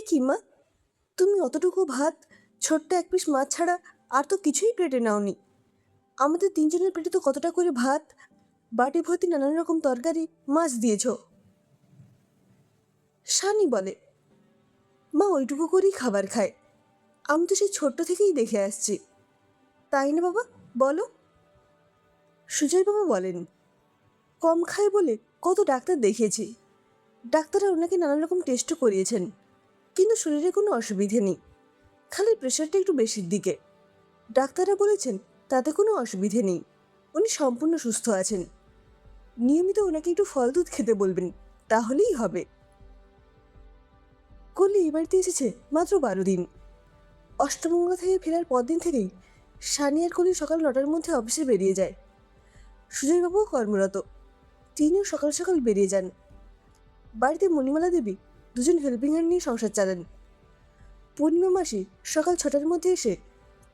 কি মা, তুমি অতটুকু ভাত, ছোট্ট এক পিস মাছ ছাড়া আর তো কিছুই প্লেটে নাওনি। আমাদের তিনজনের পেটে তো কতটা করে ভাত, বাটি ভর্তি নানান রকম তরকারি, মাছ দিয়েছ। শানি বলে, মা ওইটুকু করেই খাবার খায়। আমি তো সেই ছোট্ট থেকেই দেখে আসছি, তাই না বাবা, বলো? সুজয় বাবা বলেন, কম খায় বলে কত ডাক্তার দেখিয়েছি। ডাক্তাররা ওনাকে নানান রকম টেস্টও করিয়েছেন, কিন্তু শরীরে কোনো অসুবিধে নেই, খালি প্রেশারটা একটু বেশির দিকে। ডাক্তাররা বলেছেন তাতে কোনো অসুবিধে নেই, উনি সম্পূর্ণ সুস্থ আছেন। নিয়মিত ওনাকে একটু ফল দুধ খেতে বলবেন, তাহলেই হবে। কলি এই বাড়িতে এসেছে মাত্র 12 দিন। অষ্টমঙ্গলা থেকে ফেরার পরদিন থেকেই সানি আর কলি সকাল 9টার মধ্যে অফিসে বেরিয়ে যায়। সুজয়বাবুও কর্মরত, তিনিও সকাল সকাল বেরিয়ে যান। বাড়িতে মণিমালা দেবী দুজন হেল্পিং হ্যান্ড নিয়ে সংসার চালান। পূর্ণিমা মাসি সকাল 6টার মধ্যে এসে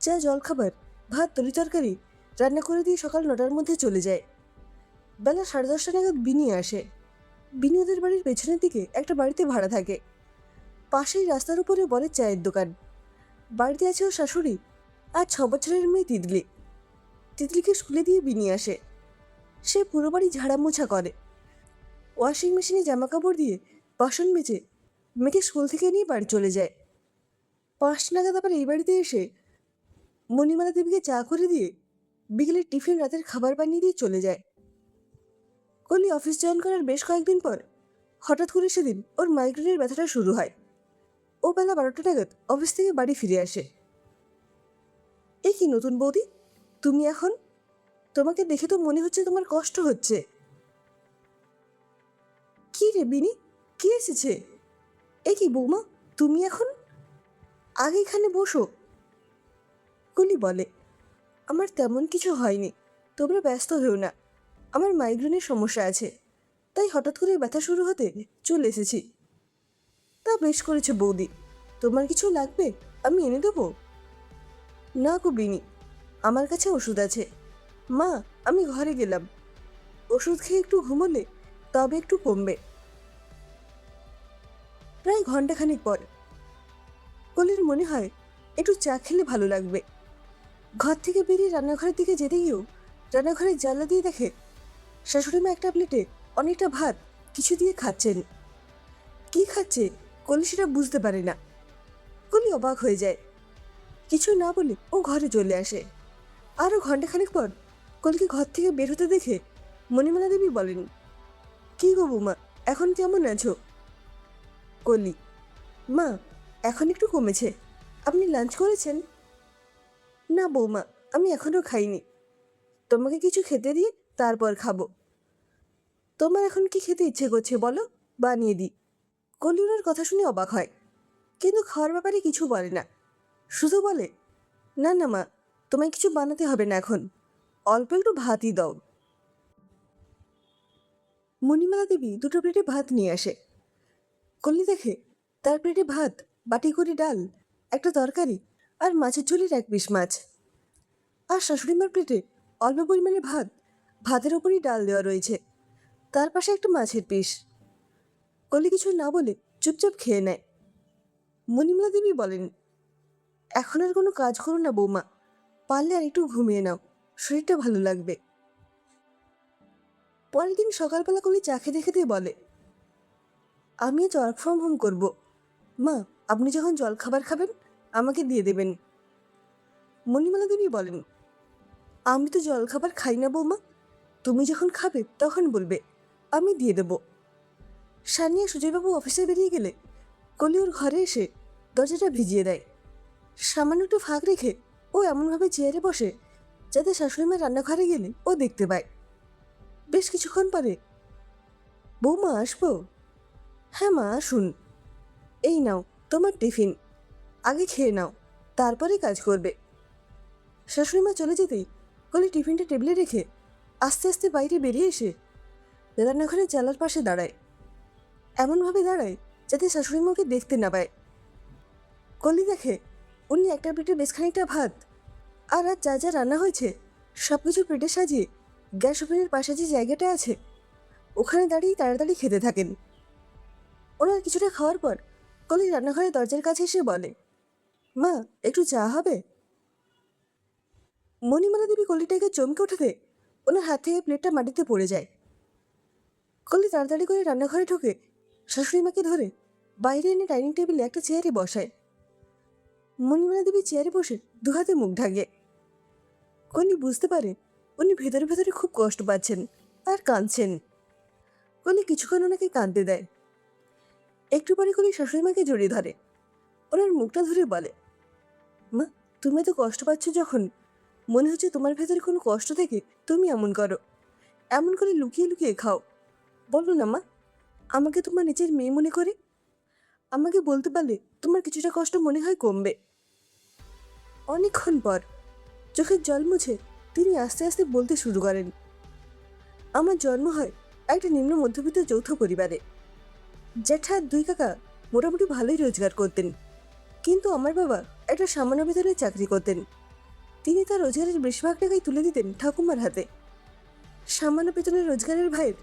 চা, জলখাবার, ভাত, তরি তরকারি রান্না করে দিয়ে সকাল 9টার মধ্যে চলে যায়। বেলা 10:30 নাগাদ বিনি আসে। বিনি ওদের বাড়ির পেছনের দিকে একটা বাড়িতে ভাড়া থাকে। পাশেই রাস্তার উপরে বরের চায়ের দোকান। বাড়িতে আছে ওর শাশুড়ি আর 6 বছরের মেয়ে তিতলি। তিতলিকে স্কুলে দিয়ে বিনি আসে। সে পুরো বাড়ি ঝাড়া মোছা করে। ওয়াশিং মেশিনে জামা কাপড় দিয়ে বাসন মেজে মেয়েকে স্কুল থেকে নিয়ে বাড়ি চলে যায়। 5 নাগাদ আবার এই বাড়িতে এসে মণিমালা দেবীকে চা করে দিয়ে বিকেলের টিফিন, রাতের খাবার বানিয়ে দিয়ে চলে যায়। কলি অফিস জয়েন করার বেশ কয়েকদিন পর হঠাৎ করে সেদিন ওর মাইগ্রেনের ব্যথাটা শুরু হয়। ও বেলা 12টা নাগাদ অফিস থেকে বাড়ি ফিরে আসে। এ কি নতুন বৌদি, তুমি এখন? তোমাকে দেখে তো মনে হচ্ছে তোমার কষ্ট হচ্ছে। কি রে বিনি, কি এসেছে? এ কি বৌমা, তুমি এখন? আগে এখানে বসো। কলি বলে, আমার তেমন কিছু হয়নি, তোমরা ব্যস্ত হও না। আমার মাইগ্রেনের সমস্যা আছে, তাই হঠাৎ করে ব্যথা শুরু হতে চলে এসেছি। তা বেশ করেছে বৌদি, তোমার কিছু লাগবে আমি এনে দেবো? না গো বিনি, আমার কাছে ওষুধ আছে। মা, আমি ঘরে গেলাম, ওষুধ খেয়ে একটু ঘুমোলে তবে একটু কমবে। প্রায় ঘন্টাখানিক পর কলির মনে হয় একটু চা খেলে ভালো লাগবে। ঘর থেকে বেরিয়ে রান্নাঘরের দিকে যেতে গিয়েও রান্নাঘরের জানলা দিয়ে দেখে শাশুড়িমা একটা প্লেটে অনেকটা ভাত কিছু দিয়ে খাচ্ছেন। কি খাচ্ছে কলি সেটা বুঝতে পারে না। কলি অবাক হয়ে যায়। কিছু না বলে ও ঘরে চলে আসে। আরও ঘন্টাখানেক পর কলিকে ঘর থেকে বের হতে দেখে মণিমালা দেবী বলেন, কি গো বৌমা, এখন কেমন আছো? কলি, মা, এখন একটু কমেছে। আপনি লাঞ্চ করেছেন? না বৌমা, আমি এখনও খাইনি। তোমাকে কিছু খেতে দিয়ে তারপর খাবো। তোমার এখন কি খেতে ইচ্ছে করছে বলো, বানিয়ে দিই। কলি ওনার কথা শুনে অবাক হয়, কিন্তু খাওয়ার ব্যাপারে কিছু বলে না। শুধু বলে, না না মা, তোমায় কিছু বানাতে হবে না এখন, অল্প একটু ভাতই দাও। মণিমালা দেবী 2টো প্লেটে ভাত নিয়ে আসে। কলি দেখে তার প্লেটে ভাত, বাটি করে ডাল, একটা তরকারি আর মাছের ঝোলের 1 পিস মাছ। আর শাশুড়িমার প্লেটে অল্প পরিমাণে ভাত, ভাতের ওপরই ডাল দেওয়া রয়েছে, তার পাশে একটা মাছের পিস। কলি কিছু না বলে চুপচাপ খেয়ে নেয়। মণিমালা দেবী বলেন, এখন আর কোনো কাজ করো না বৌমা, পারলে আর একটু ঘুমিয়ে নাও, শরীরটা ভালো লাগবে। পরের দিন সকালবেলা কলি চা খেতে খেতে বলে, আমি আজ ওয়ার্ক ফ্রম হোম করবো। মা, আপনি যখন জল খাবার খাবেন আমাকে দিয়ে দেবেন। মণিমালা দেবী বলেন, আমি তো জল খাবার খাই না বৌমা, তুমি যখন খাবে তখন বলবে, আমি দিয়ে দেবো। সানিয়া সুজয়বাবু অফিসে বেরিয়ে গেলে কলি ওর ঘরে এসে দরজাটা ভিজিয়ে দেয়। সামান্য একটু ফাঁক রেখে ও এমনভাবে চেয়ারে বসে যাতে শাশুড়িমা রান্নাঘরে গেলে ও দেখতে পায়। বেশ কিছুক্ষণ পরে, বৌমা আসবো? হ্যাঁ মা, আসুন। এই নাও তোমার টিফিন, আগে খেয়ে নাও, তারপরে কাজ করবে। শাশুড়িমা চলে যেতেই কলি টিফিনটা টেবিলে রেখে আস্তে আস্তে বাইরে বেরিয়ে এসে রান্নাঘরের জানলার পাশে দাঁড়ায়। এমনভাবে দাঁড়ায় যাতে শাশুড়িমাকে দেখতে না পায়। কলি দেখে উনি একটা প্লেটে বেশ খানিকটা ভাত আর আজ যা যা রান্না হয়েছে সব কিছু প্লেটে সাজিয়ে গ্যাস ওভেনের পাশে যে জায়গাটা আছে ওখানে দাঁড়িয়ে তাড়াতাড়ি খেতে থাকেন। ওনার কিছুটা খাওয়ার পর কলি রান্নাঘরের দরজার কাছে এসে বলে, মা একটু চা হবে? মণিমালা দেবী কলিটাকে চমকে ওঠাতে ওনার হাত থেকে প্লেটটা মাটিতে পড়ে যায়। কলি তাড়াতাড়ি করে রান্নাঘরে ঢুকে শাশুড়ি মাকে ধরে বাইরে এনে ডাইনিং টেবিলে একটা চেয়ারে বসায়। মণিমালা দেবী চেয়ারে বসে দুহাতে মুখ ঢাকে। কলি বুঝতে পারে উনি ভেতরে ভেতরে খুব কষ্ট পাচ্ছেন আর কাঁদছেন। কলি কিছুক্ষণ ওনাকে কাঁদতে দেয়। একটু পরে কলি শাশুড়ি মাকে জড়িয়ে ধরে, ওনার মুখটা ধরে বলে, মা তুমি এত কষ্ট পাচ্ছ যখন, মনে হচ্ছে তোমার ভেতরে কোনো কষ্ট থেকে তুমি এমন করো, এমন করে লুকিয়ে লুকিয়ে খাও। বলো না মা, আমাকে তোমার নিজের মেয়ে মনে করে আমাকে বলতে পারলে তোমার কিছুটা কষ্ট মনে হয় কমবে। অনেকক্ষণ পর চোখের জল মুছে তিনি আস্তে আস্তে বলতে শুরু করেন, আমার জন্ম হয় একটা নিম্ন মধ্যবিত্ত যৌথ পরিবারে। জ্যাঠা আর দুই কাকা মোটামুটি ভালোই রোজগার করতেন, কিন্তু আমার বাবা একটা সামান্য বেতনে চাকরি করতেন। তিনি তার রোজগারের বেশিরভাগ টাকাই তুলে দিতেন ঠাকুমার হাতে। সামান্য বেতনের রোজগারের ভাইয়ের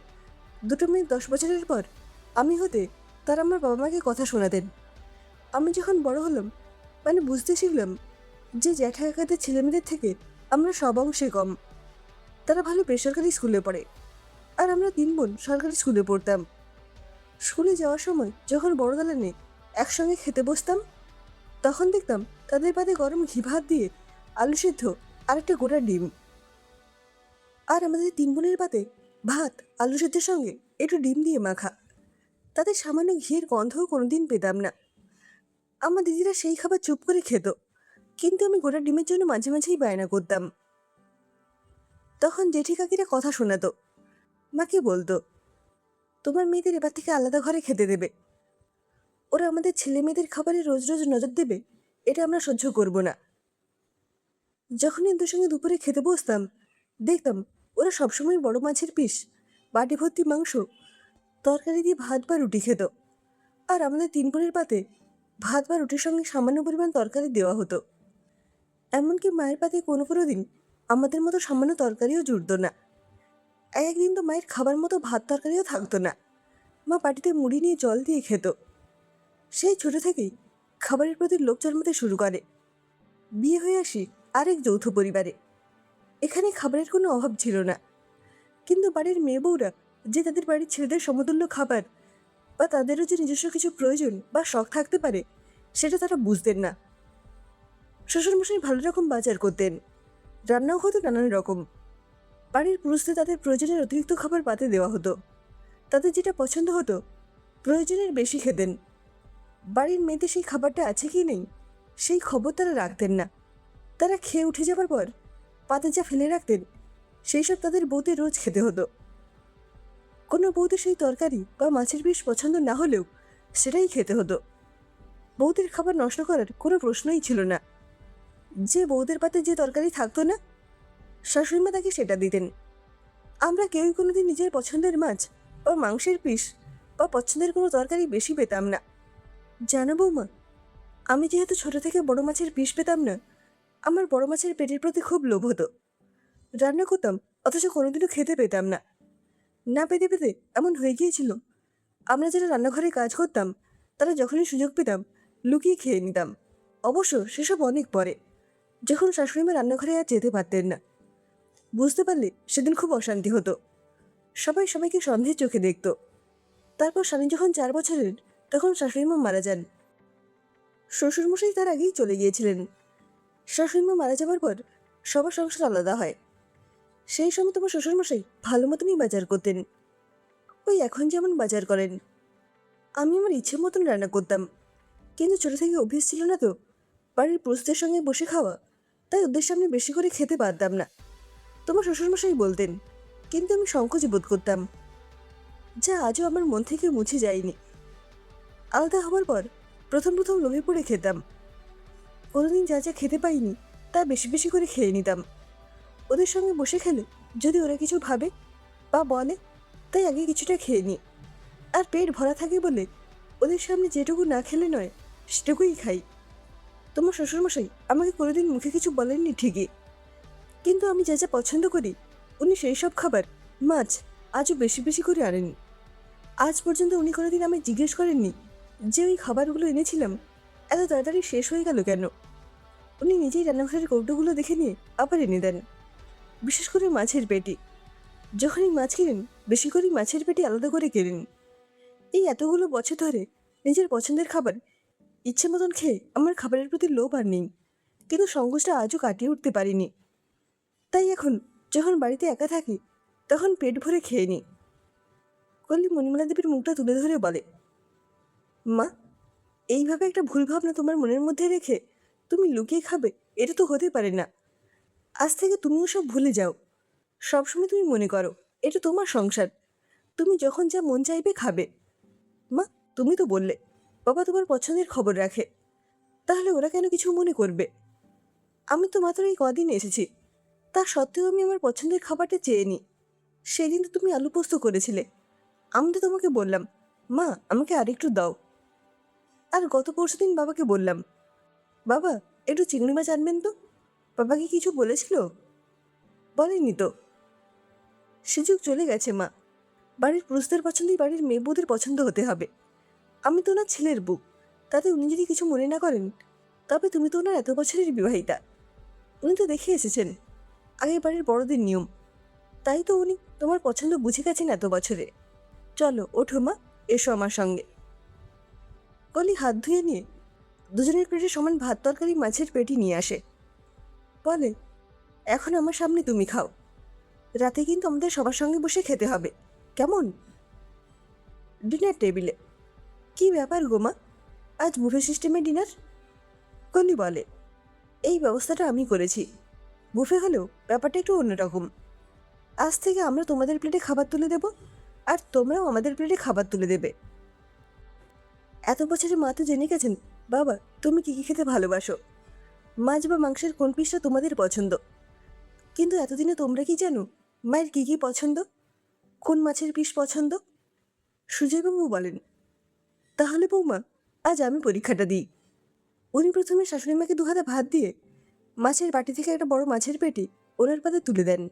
দুটো মেয়ে 10 বছরের পর আমি হতে তারা আমার বাবা মাকে কথা শোনাতেন। আমি যখন বড় হলাম মানে বুঝতে শিখলাম যে জ্যাঠা কাকাদের ছেলেমেয়েদের থেকে আমরা সব অংশে কম। তারা ভালো বেসরকারি স্কুলে পড়ে আর আমরা 3 বোন সরকারি স্কুলে পড়তাম। স্কুলে যাওয়ার সময় যখন বড় দালানে একসঙ্গে খেতে বসতাম তখন দেখতাম তাদের পাতে গরম ঘি ভাত দিয়ে আলু সেদ্ধ আর একটা গোটা ডিম, আর আমাদের 3 বোনের পাতে ভাত আলু সেদ্ধের সঙ্গে একটু ডিম দিয়ে মাখা। তাদের সামান্য ঘিয়ের গন্ধও কোনোদিন পেতাম না। আমার দিদিরা সেই খাবার চুপ করে খেত, কিন্তু আমি গোটা ডিমের জন্য মাঝে মাঝেই বায়না করতাম। তখন জেঠি কাকিরা কথা শোনাতো, মাকে বলতো, তোমার মেয়েদের এবার থেকে আলাদা ঘরে খেতে দেবে, ওরা আমাদের ছেলে মেয়েদের খাবারে রোজ রোজ নজর দেবে, এটা আমরা সহ্য করব না। যখনই ওদের সঙ্গে দুপুরে খেতে বসতাম দেখতাম ওরা সবসময় বড় মাছের পিস, বাটি ভর্তি মাংস, তরকারি দিয়ে ভাত বা রুটি খেত, আর আমাদের 3 বোনের পাতে ভাত বা রুটির সঙ্গে সামান্য পরিমাণ তরকারি দেওয়া হতো। এমনকি মায়ের পাতে কোনো কোনো দিন আমাদের মতো সামান্য তরকারিও জুটতো না। একদিন তো মায়ের খাবার মতো ভাত তরকারিও থাকতো না, মা পাটিতে মুড়ি নিয়ে জল দিয়ে খেত। সেই ছোট থেকেই খাবারের প্রতি লোভ জন্মাতে শুরু করে। বিয়ে হয়ে আসি আরেক যৌথ পরিবারে। এখানে খাবারের কোনো অভাব ছিল না, কিন্তু বাড়ির মেয়ে বউরা যে তাদের বাড়ির ছেলেদের সমতুল্য খাবার বা তাদেরও যে নিজস্ব কিছু প্রয়োজন বা শখ থাকতে পারে সেটা তারা বুঝতেন না। শ্বশুরমশাই ভালো রকম বাজার করতেন, রান্নাও হতো নানান রকম। বাড়ির পুরুষদের তাদের প্রয়োজনের অতিরিক্ত খাবার পাতে দেওয়া হতো, তাদের যেটা পছন্দ হতো প্রয়োজনের বেশি খেতেন। বাড়ির মেয়েদের সেই খাবারটা আছে কি নেই সেই খবর তারা রাখতেন না। তারা খেয়ে উঠে যাবার পর পাতে যা ফেলে রাখতেন সেই সব তাদের বউদের রোজ খেতে হতো। কোনো বউদের সেই তরকারি বা মাছের পিস পছন্দ না হলেও সেটাই খেতে হতো। বউদের খাবার নষ্ট করার কোনো প্রশ্নই ছিল না। যে বউদের পাতে যে তরকারি থাকতো না শাশুড়িমা তাকে সেটা দিতেন। আমরা কেউই কোনোদিন নিজের পছন্দের মাছ বা মাংসের পিস বা পছন্দের কোনো তরকারি বেশি পেতাম না। জানো বৌমা, আমি যেহেতু ছোট থেকে বড় মাছের পিস পেতাম না, আমার বড় মাছের পেটের প্রতি খুব লোভ হতো। রান্না করতাম অথচ কোনোদিনও খেতে পেতাম না। না পেতে পেতে এমন হয়ে গিয়েছিল আমরা যারা রান্নাঘরে কাজ করতাম তারা যখনই সুযোগ পেতাম লুকিয়ে খেয়ে নিতাম। অবশ্য সেসব অনেক পরে, যখন শাশুড়িমা রান্নাঘরে আর যেতে পারতেন না। বুঝতে পারলে সেদিন খুব অশান্তি হতো, সবাই সবাইকে সন্দেহের চোখে দেখত। তারপর স্বামী যখন 4 বছরের তখন শাশুড়িমা মারা যান। শ্বশুরমশাই তার আগেই চলে গিয়েছিলেন। শাশুড়িমা মারা যাবার পর সবার সংসার আলাদা হয়। সেই সময় তোমার শ্বশুরমশাই ভালো মতনই বাজার করতেন, ওই এখন যেমন বাজার করেন। আমি আমার ইচ্ছে মতন রান্না করতাম, কিন্তু ছোট থেকে অভ্যেস ছিল না তো বাড়ির পুরুষদের সঙ্গে বসে খাওয়া, তাই ওদের সামনে বেশি করে খেতে পারতাম না। তোমার শ্বশুরমশাই বলতেন, কিন্তু আমি সংকোচ বোধ করতাম, যা আজও আমার মন থেকে মুছে যায়নি। আলাদা হবার পর প্রথম প্রথম লোভে পড়ে খেতাম। কোনোদিন যা যা খেতে পাইনি তা বেশি বেশি করে খেয়ে নিতাম। ওদের সঙ্গে বসে খেলে যদি ওরা কিছু ভাবে বা বলে তাই আগে কিছুটা খেয়ে নিই, আর পেট ভরা থাকে বলে ওদের সামনে যেটুকু না খেলে নয় সেটুকুই খাই। তোমার শ্বশুরমশাই আমাকে কোনোদিন মুখে কিছু বলেননি ঠিকই, কিন্তু আমি যা যা পছন্দ করি উনি সেই সব খাবার মাছ আজও বেশি বেশি করে আনেন। আজ পর্যন্ত উনি কোনোদিন আমায় জিজ্ঞেস করেননি যে ওই খাবারগুলো এনেছিলাম এত তাড়াতাড়ি শেষ হয়ে গেল কেন। উনি নিজেই রান্নাঘরের কৌটোগুলো দেখে নিয়ে আবার এনে দেন, বিশেষ করে মাছের পেটি। যখনই মাছ কিনেন বেশি করে মাছের পেটি আলাদা করে কেনেন। এই এতগুলো বছর ধরে নিজের পছন্দের খাবার ইচ্ছে মতন খেয়ে আমার খাবারের প্রতি লোভ আর নেই, কিন্তু সংকোচটা আজও কাটিয়ে উঠতে পারিনি। তাই এখন যখন বাড়িতে একা থাকি তখন পেট ভরে খেয়ে নিই। কল্লি মণিমালা দেবীর মুখটা তুলে ধরে বলে, মা, এইভাবে একটা ভুল ভাবনা তোমার মনের মধ্যে রেখে তুমি লুকিয়ে খাবে, এটা তো হতে পারে না। আজ থেকে তুমিও সব ভুলে যাও। সবসময় তুমি মনে করো এটা তোমার সংসার, তুমি যখন যা মন চাইবে খাবে। মা, তুমি তো বললে বাবা তোমার পছন্দের খবর রাখে, তাহলে ওরা কেন কিছু মনে করবে? আমি তো মাত্র এই কদিন এসেছি, তা সত্ত্বেও আমি আমার পছন্দের খাবারটা চেয়ে নিই। সেদিন তো তুমি আলু পোস্ত করেছিলে, আমি তো তোমাকে বললাম মা আমাকে আরেকটু দাও। আর গত পরশুদিন বাবাকে বললাম, বাবা একটু চিংড়ি মাছ আনবেন তো। বাবা কি কিছু বলেছিল? বলেনি তো। সুযোগ চলে গেছে মা। বাড়ির পুরুষদের পছন্দই বাড়ির মেয়ে বউদের পছন্দ হতে হবে। আমি তো ওনার ছেলের বউ, তাতে উনি যদি কিছু মনে না করেন, তবে তুমি তো ওনার এত বছরের বিবাহিতা। উনি তো দেখে এসেছেন আগের বাড়ির বড়দের নিয়ম, তাই তো উনি তোমার পছন্দ বুঝে গেছেন এত বছরে। চলো ওঠো মা, এসো আমার সঙ্গে। কলি হাত ধুয়ে নিয়ে দুজনের প্লেটে সমান ভাত তরকারি মাছের পেটি নিয়ে আসে। বলে, এখন আমার সামনে তুমি খাও, রাতে কিন্তু আমাদের সবার সঙ্গে বসে খেতে হবে, কেমন? ডিনার টেবিলে। কি ব্যাপার গোমা, আজ বুফে সিস্টেমে ডিনার? কলি বলে, এই ব্যবস্থাটা আমি করেছি। বুফে হলেও ব্যাপারটা একটু অন্যরকম। আজ থেকে আমরা তোমাদের প্লেটে খাবার তুলে দেব, আর তোমরাও আমাদের প্লেটে খাবার তুলে দেবে। এত বছরে মা তো জেনে গেছেন বাবা তুমি কী কী খেতে ভালোবাসো, মাছ বা মাংসের কোন পিসটা তোমাদের পছন্দ। কিন্তু এতদিনে তোমরা কি জানো মায়ের কী কী পছন্দ, কোন মাছের পিস পছন্দ? সুজয়বাবু বলেন, তাহলে বৌমা আজ আমি পরীক্ষাটা দিই। উনি প্রথমে শাশুড়ি মাকে 2 হাতে ভাত দিয়ে মাছের বাটি থেকে একটা বড় মাছের পেটি ওনার পাতে তুলে দেন।